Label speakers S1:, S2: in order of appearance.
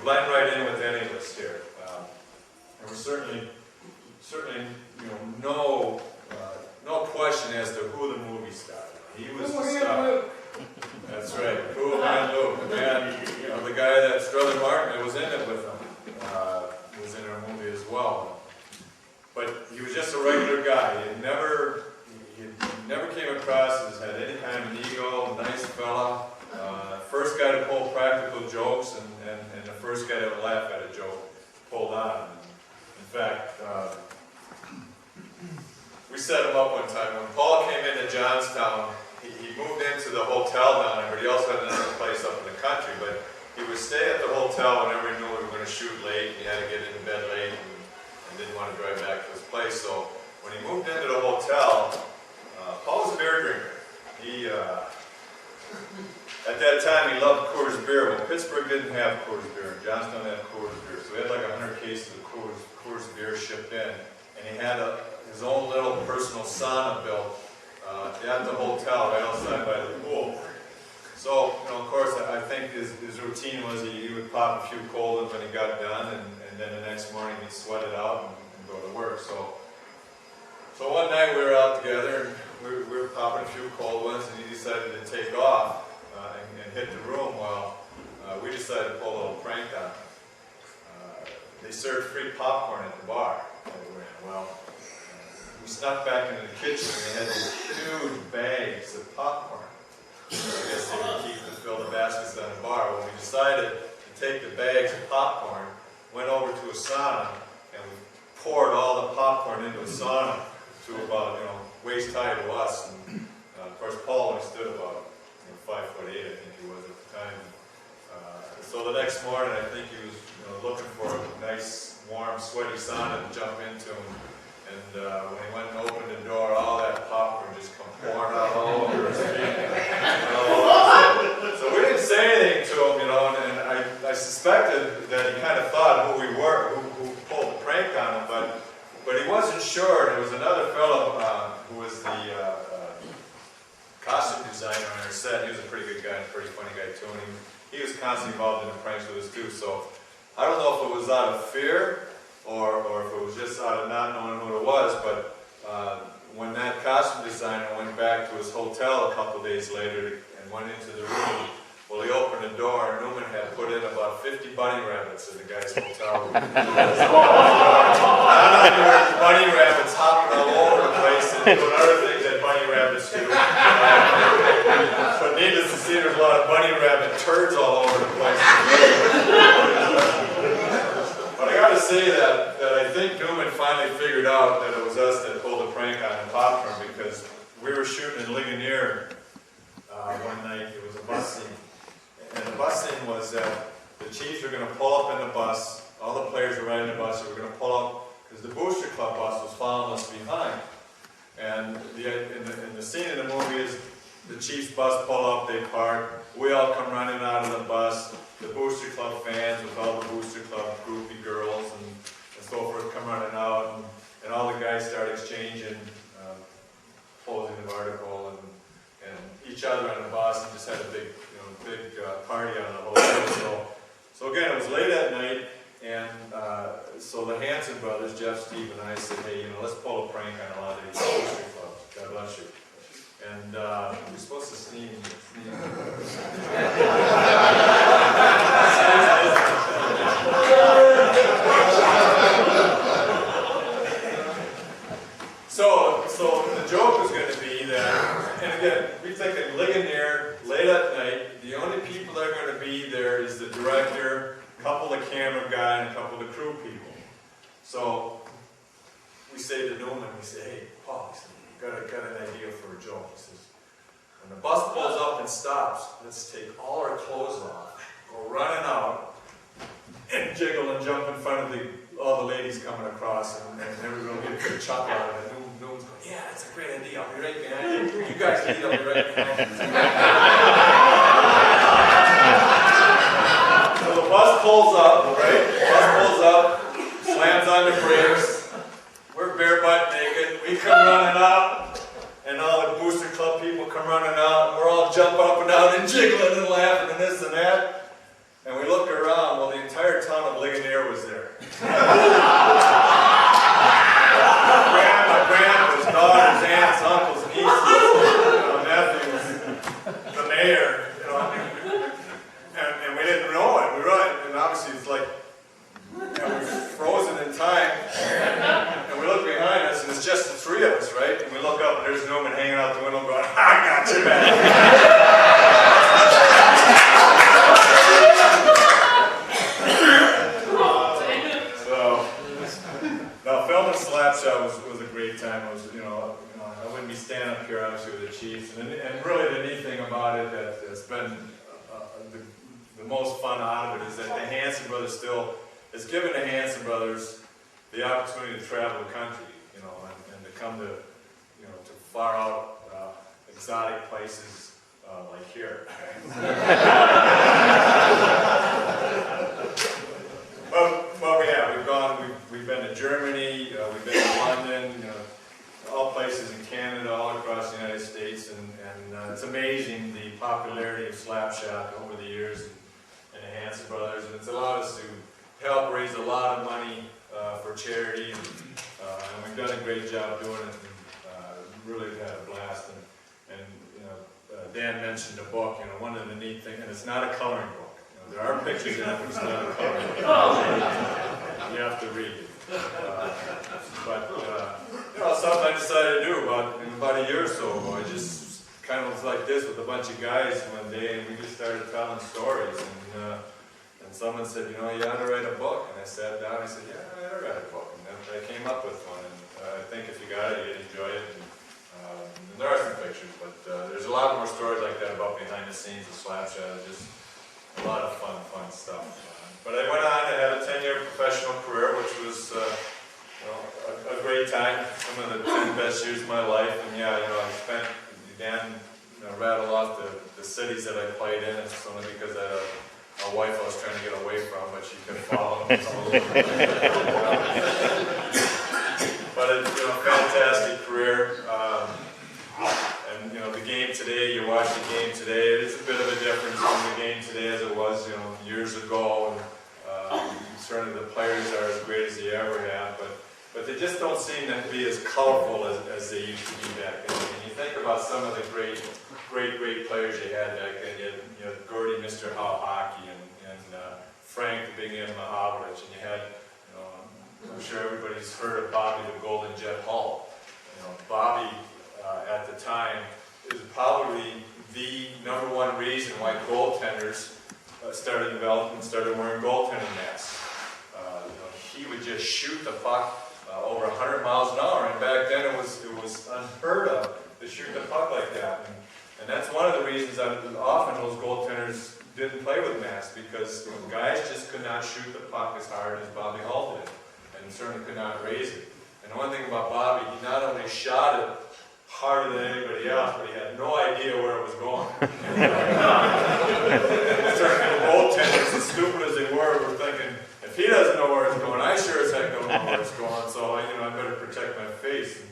S1: blend right in with any of us here. And we're certainly, no question as to who the movie star. He was the star. That's right, Cool Man Luke. And the guy that Strother Martin that was in it with him was in our movie as well. But he was just a regular guy. He never came across as had any kind of an ego, nice fella. First guy to pull practical jokes and the first guy to laugh at a joke pulled on. In fact, we set him up one time. When Paul came into Johnstown, he moved into the hotel down there, but he also had another place up in the country. But he would stay at the hotel whenever he knew we were going to shoot late. He had to get into bed late and didn't want to drive back to his place. So when he moved into the hotel, Paul was a beer drinker. At that time, he loved Coors beer. Well, Pittsburgh didn't have Coors beer. Johnstown had Coors beer. So he had like 100 cases of Coors beer shipped in. And he had his own little personal sauna built at the hotel right outside by the pool. So, of course, I think his routine was he would pop a few cold ones when he got done, and then the next morning he'd sweat it out and go to work. So one night we were out together, and we were popping a few cold ones, and he decided to take off and hit the room. Well, we decided to pull a little prank on him. They served free popcorn at the bar that we were in. Well, we snuck back into the kitchen, and they had these huge bags of popcorn. I guess they would keep to fill the baskets on the bar. Well, we decided to take the bags of popcorn, went over to a sauna, and we poured all the popcorn into a sauna to about, waist high to us. And of course, Paul only stood about 5'8", I think he was at the time. So the next morning, I think he was looking for a nice, warm, sweaty sauna to jump into. And when he went and opened the door, all that popcorn just come pouring out all over his feet. So we didn't say anything to him, and I suspected that he kind of thought who we were, who pulled the prank on him, but he wasn't sure. There was another fellow who was the costume designer on our set. He was a pretty good guy, a pretty funny guy too, and he was constantly involved in the pranks with us too. So I don't know if it was out of fear or if it was just out of not knowing who it was, but when that costume designer went back to his hotel a couple days later and went into the room, well, he opened the door, and Newman had put in about 50 bunny rabbits in the guy's hotel room. Bunny rabbits hopping all over the place and doing other things that bunny rabbits do. But needless to say, there's a lot of bunny rabbit turds all over the place. But I got to say that I think Newman finally figured out that it was us that pulled the prank on the popcorn, because we were shooting in Ligonier one night. It was a bus scene. And the bus scene was that the Chiefs were going to pull up in the bus. All the players were riding the bus. They were going to pull up because the Booster Club bus was following us behind. And in the scene in the movie is the Chiefs bus pull up, they park. We all come running out of the bus. The Booster Club fans with all the Booster Club groupie girls and so forth come running out. And all the guys start exchanging posing of article and each other on the bus, and just had a big party on the hotel. So again, it was late at night, and so the Hanson brothers, Jeff, Steve, and I said, hey, let's pull a prank on a lot of these Booster Clubs. God bless you. And we're supposed to sneeze. So the joke was going to be that, and again, we think at Ligonier, late at night, the only people that are going to be there is the director, a couple of the camera guy, and a couple of the crew people. So we say to Newman, we say, hey, Paul, got an idea for a joke. He says, when the bus pulls up and stops, let's take all our clothes off, go running out, and jiggle and jump in front of all the ladies coming across, and everybody will get a good chuckle out of it. Newman's going, yeah, that's a great idea. I'll be right behind you. You guys lead, I'll be right behind you. So the bus pulls up, right? The bus pulls up, slams on the brakes. We're bare butt naked. We come running out, and all the Booster Club people come running out, and we're all jumping up and down and jiggling and laughing and this and that. And we looked around, well, the entire town of Ligonier was there. Grandmas, daughters, aunts, uncles, nieces, nephews, the mayor, and we didn't know it. We were, and obviously it's like, we're frozen in time, and we look behind us, and it's just the three of us, right? And we look up, and there's Newman hanging out the window going, I got you, man. Was a great time. It was, I wouldn't be standing up here obviously with the Chiefs, and really the neat thing about it that's been the most fun out of it is that the Hanson brothers still has given the Hanson brothers the opportunity to travel the country, and to come to, to far out exotic places like here. Well, we have. We've been to Germany, we've been to London, all places in Canada, all across the United States, and it's amazing the popularity of Slapshot over the years and the Hanson brothers, and it's allowed us to help raise a lot of money for charity, and we've done a great job doing it, and really had a blast. And Dan mentioned the book. One of the neat things, and it's not a coloring book. There are pictures in it, but it's not a coloring book. You have to read it. Something I decided to do about a year or so ago. I just kind of was like this with a bunch of guys one day, and we just started telling stories. And someone said, you ought to write a book. And I sat down and I said, yeah, I ought to write a book. And I came up with one. And I think if you got it, you'd enjoy it. And there are some pictures, but there's a lot more stories like that about behind the scenes of Slapshot. It's just a lot of fun stuff. But I went on and had a 10-year professional career, which was a great time. Some of the 10 best years of my life. And I spent, Dan rattled off the cities that I played in. It's only because I had a wife I was trying to get away from, but she kept following me. But it's a fantastic career. And the game today, you watch the game today, it's a bit of a difference from the game today as it was, years ago. And certainly the players are as great as they ever have, but they just don't seem to be as colorful as they used to be back then. And you think about some of the great players you had back then. You had Gordy, Mr. Hockey, and Frank, the Big M. Mahavlich, and you had, I'm sure everybody's heard of Bobby the Golden Jet Hull. Bobby at the time is probably the #1 reason why goaltenders started developing and started wearing goaltending masks. He would just shoot the puck over 100 miles an hour, and back then it was unheard of to shoot the puck like that. And that's one of the reasons that often those goaltenders didn't play with masks, because guys just could not shoot the puck as hard as Bobby Hull did, and certainly could not raise it. And the one thing about Bobby, he not only shot it harder than anybody else, but he had no idea where it was going. Certainly the goaltenders, as stupid as they were thinking, if he doesn't know where it's going, I sure as heck don't know where it's going, so I better protect my face.